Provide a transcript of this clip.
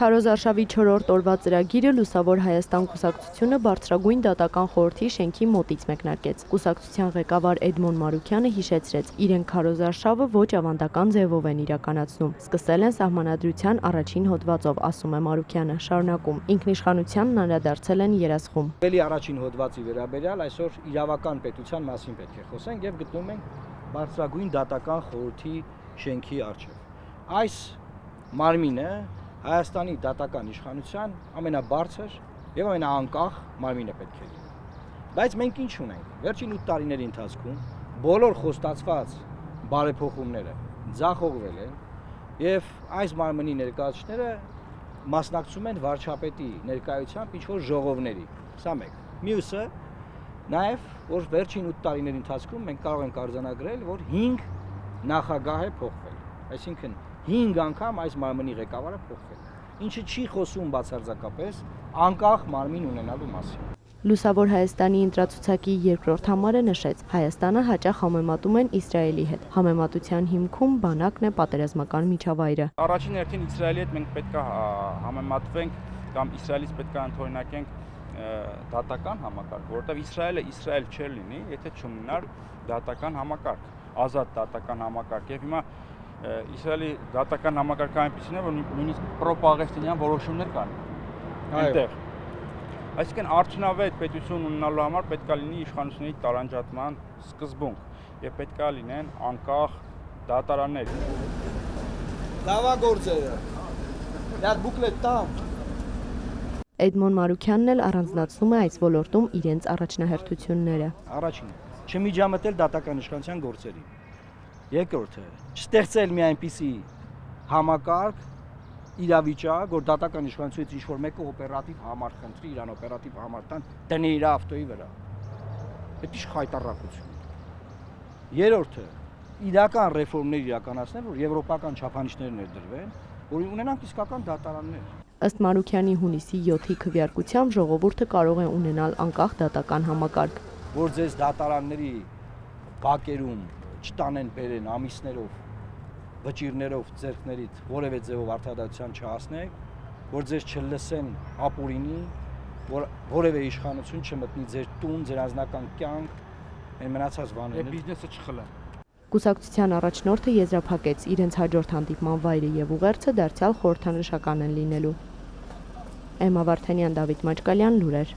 Քարոզարշավի 4-րդ օրվա ծրագիրը Լուսավոր Հայաստան կուսակցությունը բարձրագույն դատական խորհրդի շենքի մոտից մեկնարկեց։ Կուսակցության ղեկավար Էդմոն Մարուքյանը հիշեցրեց, իրենք քարոզարշավը ոչ ավանդական ձևով են իրականացնում։ Սկսել են սահմանադրության առաջին հոդվածով, ասում է Մարուքյանը, շարունակում. ինքնիշխանությանն անդրադարձել են երասխում։ Բելի առաջին հոդվածի վերաբերյալ այսօր իրավական պետության մասին պետք է խոսենք եւ գտնում ենք բարձրագույն դատական խորհրդի շենքի առջև։ Այս մարմինը Հայաստանի դատական իշխանության ամենաբարձր եւ ամենաանկախ մարմինը պետք է լինի։ Բայց մենք ինչ ունենք։ Վերջին 8 տարիների ընթացքում բոլոր խոստացված բարեփոխումները ձախողվել են եւ այս մարմնի ներկայացուցիչները մասնակցում են վարչապետի ներկայությամբ ինչ-որ ժողովների։ Սա մեկ։ Մյուսը նաեւ որ վերջին 8 տարիների ընթացքում մենք կարող ենք արձանագրել, որ 5 նախագահ է փոխվել։ Այսինքն 5 անգամ այս մարմնի ղեկավարը փոխվել, ինչը չի խոսում բացարձակապես անկախ մարմին ունենալու մասին։ Լուսավոր Հայաստանի ընտրացուցակի երկրորդ համարը նշեց, Հայաստանը հաճախ համեմատում են Իսրայելի հետ։ Համեմատության հիմքում բանակն է պատերազմական միջավայրը։ Առաջին հերթին Իսրայելի հետ մենք պետք է համեմատվենք կամ Իսրայելից պետք է ընդօրինակենք դատական համակարգ, որովհետև Իսրայելը Իսրայել չէր լինի, եթե չունենար դատական համակարգ, ազատ դատական համակարգ։ Եվ հիմա Իսրայելի դատական համակարգը այնպիսին է, որ նույնիսկ պրոպաղեստինյան որոշումներ կան այնտեղ։ Այսինքն արդյունավետ պետություն ունենալու համար պետք է լինի իշխանությունների տարանջատման սկզբունք եւ պետք է լինեն անկախ դատարաններ։ Դավագործերը։ Այդ բուկլետ տամ։ Էդմոն Մարուքյանն էլ առանձնացնում է այս ոլորտում իրենց առաջնահերթությունները։ Առաջինը՝ չմիջամտել դատական իշխանության գործերին։ Երկրորդը՝ չստեղծել մի այնպիսի համակարգ, իրավիճակ, որ դատական իշխանությունից ինչ-որ մեկը օպերատիվ համար խնդրի, իրան օպերատիվ համար տան, տնի իր ավտոյի վրա։ Դա ինչ խայտառակություն։ Երրորդը՝ իրական ռեֆորմներ իրականացնել, որ եվրոպական չափանիշներ ներդրվեն, որ ունենանք իսկական դատարաններ։ Ըստ Մարուքյանի հունիսի 7-ի քվեարկությամբ ժողովուրդը կարող է ունենալ անկախ դատական համակարգ, որ ձեզ դատարանների բակերում չտանեն բերեն ամիսներով, վճիրներով ձեռքներիդ որևէ ձևով արդարադատության չհասնեք, որ ձեզ չլսեն ապուրինի, որ որևէ իշխանություն չմտնի ձեր տուն, ձեր անձնական կյանք, այն մնացած բաները։ Եվ բիզնեսը չխլեն։ Կուսակցության առաջնորդը եզրափակեց իրենց հաջորդ հանդիպման վայրը եւ ուղերձը դարձյալ խորհրդանշական են լինելու։ Էմմա Վարդանյան, Դավիթ Մաճկալյան, լուրեր։